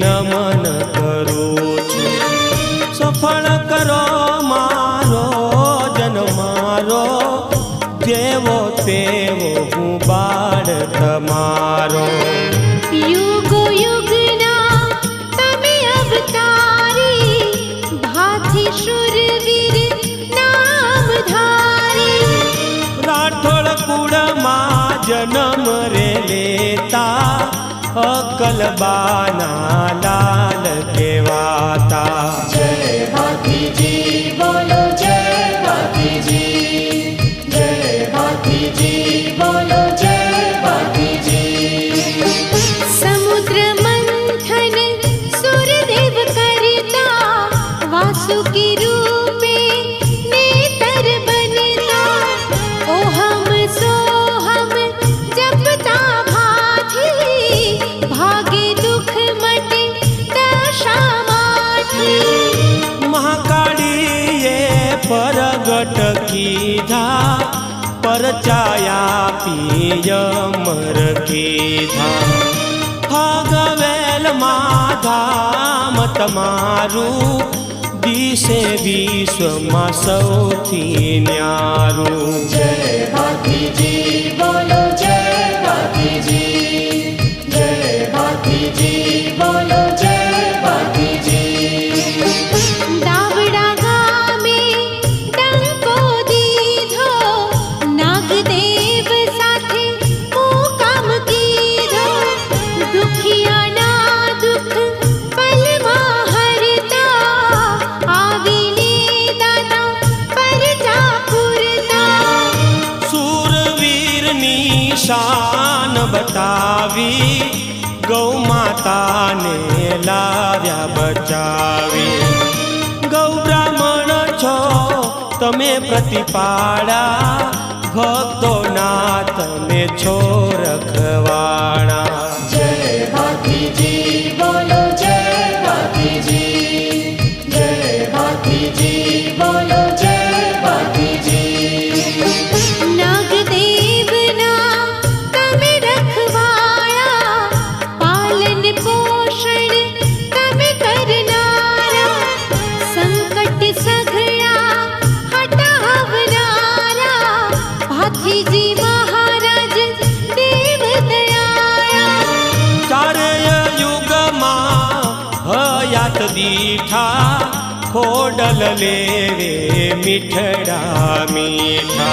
नमन करूं छुं। सफल करो मारो जन्मारो, जेवो तेवो हूँ बाळ तमारो। युगो युगना तमे अवतारी, भाथी शूरवीर नामधारी। राठोड़ कुळ मां जन्म रे लेता, अकलबाना लाल केवाता। जय हाथी जी बोलो जय हाथी जी, जय हाथी जी बोलो जय हाथी जी। समुद्र मंथन सूर्यदेव करता, वासुकी रूपे नेतर बनता। ओहम सोहम जपता भाथी, भागे दुख मटे दशा माठी। महाकाळीए परगट कीधा, परचाया पियमर कीधा। भागवेल माधाम तमारू, दिशे विश्वમાં સૌથી ન્યારું। जय हाथी जी बोलो जय हाथी जी, जय हाथी जी बोलो जय हाथी जी। दावड़ा गामे डंको दीधो, नागदेव साथे हुकम कीधो। दुखियाना दुख पलमा हरता, आवीने दाता परजा पुरता। शूरवीરની શાન બતાવી, ગૌ માતાને લાવ્યા બચાવી। ગૌ બ્રાહ્મણ છો તમે પ્રતિપાળા, ભક્તોના તમે છો રખવાળા। जय हाथी जी बोलो जय हाथी जी, जय हाथी जी बोलो जय हाथी जी। नागदेवना तमे रखवाड़ा, पालन पोषण तमे करनारा। संकट सघळा हटावनारा, भाथीजी महाराज देव दयाळा। ચારેય યુગમાં હયાત દીઠા, ખોડલ લેવે મીઠડા મીઠા।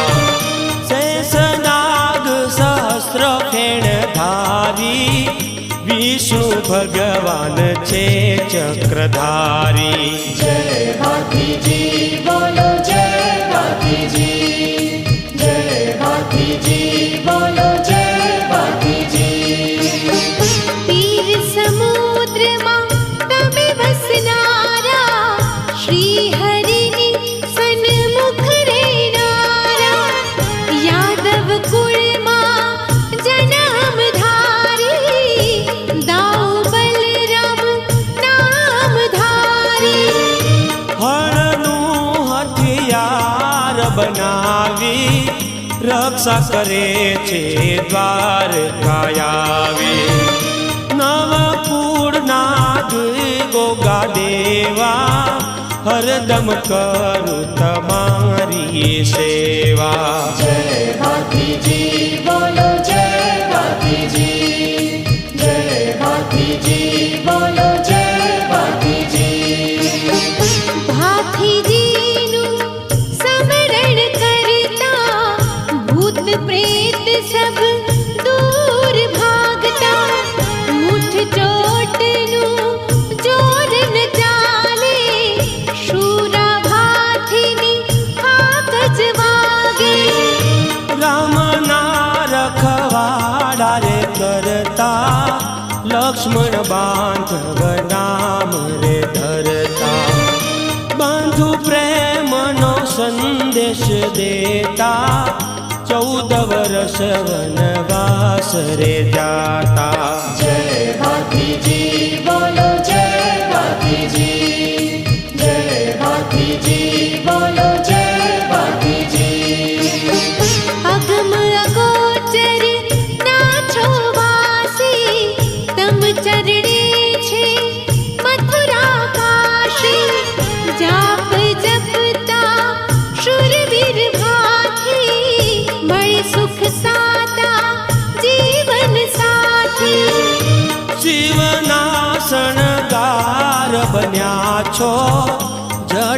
શેષનાગ સહસ્ર ફેણ ધારી, વિષ્ણુ ભગવાન છે ચક્રધારી। जय हाथी जी बोलो जय हाथी जी, जय हाथी जी बोलो जय हाथी जी। पीर समुद्रमा तमे वसनारा, श्री हरिनी सन्मुख रेनारा। यादव कुळमा जन्म धारी, दाऊ बलराम नामधारी। હળનું હથિયાર બનાવી, રક્ષા કરે છે દ્વારકાયાવી। નવકુળ નાગ ગોગા દેવા, હરદમ કરું તમારી સેવા। जय हाथी जी बोलो जय हाथी जी, जय हाथी जी बोलो जय हाथी जी। भाथीजीनु स्मरण करता, भूत प्रेत सब दूर भागता। मुठ चोटनु जोर न चाले, शूरा भाथीनी हाकज वागे। રામના રખવાડા રે કરતા, લક્ષ્મણ બાંધવ નામ રે ધરતા। બાંધુ પ્રેમનો સંદેશ દેતા, 14 વર્ષ વનવાસ રે જાતા। जय हाथी जी बोलो जय हाथी जी, जय हाथी जी बोलो जय हाथी जी। अगम अगोचर नाछो वासी, तम चरणे छे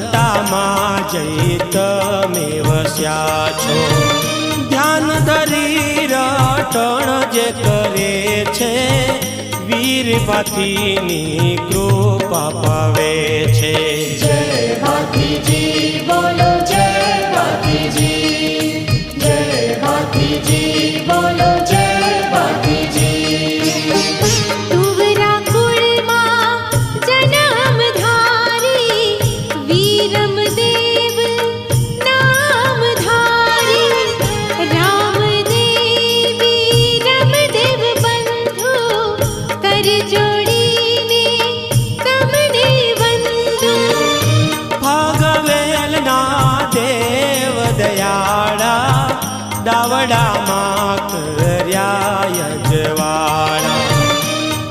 સત્તામાં જઈ તમે વસ્યા છો. ધ્યાન ધરી રટણ જે કરે છે, વીર ભાથીની કૃપા પાવે છે. જય ભાથીજી બોલો જય ભાથીજી, જય ભાથીજી બોલો જય ભાથીજી. તુવરા કુળમાં જન્મ ધારી, વીરમ દેવ નામ ધારી. રામદેવી રમદેવ બંધુ, કર જોડીને તમને વંદુ. ભાગવેલના દેવ દયાળા, દાવડામાં કર્યા યજવાળા.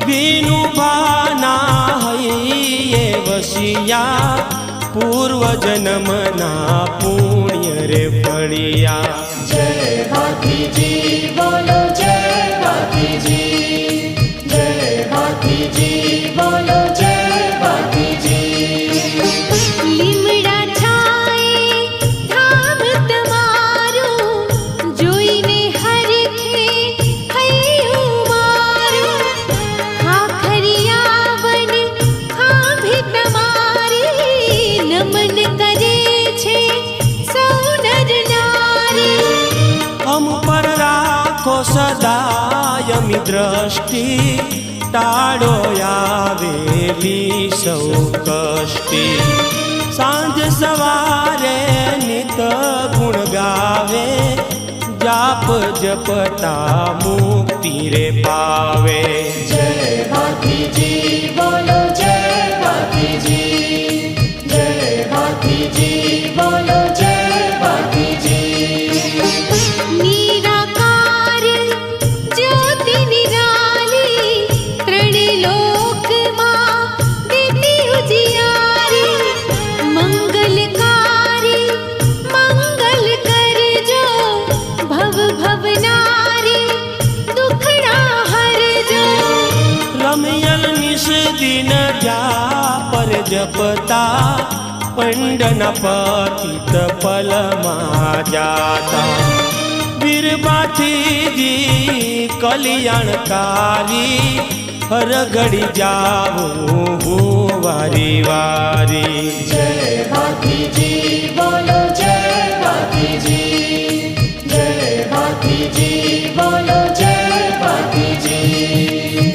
વિનુભાના હૈયે વસિયા, પૂર્વ જન્મના પુણ્ય રે ફળિયા. જય ભાથીજી બોલો જય ભાથીજી, જય ભાથીજી બોલો જય ભાથીજી. લીમડા છાંયે ધામ તમારું, જોઈને હરખે હૈયું મારું. ખાખરિયા વન ખાંભી તમારી, નમન કરે છે સૌ નર નારી. અમ પર રાખો સદાયમી દ્રષ્ટિ, ટાળો આવેલી સૌ કષ્ટી. સાંજ સવારે નિત ગુણ ગાવે, જાપ જપતા મુક્તિ રે પાવે. જય ભાથીજી બોલો જય ભાથીજી, જય ભાથીજી બોલો જય ભાથીજી. નિરાકાર જ્યોતિ નિરાલી, ત્રણલોકમાં દીદી ઉજિયારી. મંગલકારી મંગલ કરજો, ભવ ભવનારી દુખડા હરજો. રમયલ નિશ દિન પર જપતા, પંડના પતિત પલમાં જાતા. વીરભાથીજી કલ્યાણકારી, હર ઘડી જાવું હું વારી વારી. જય ભાથીજી બોલો જય ભાથીજી, જય ભાથીજી બોલો જય ભાથીજી.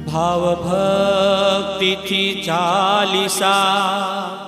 ભાવ ભક્તિથી ચાલીસા,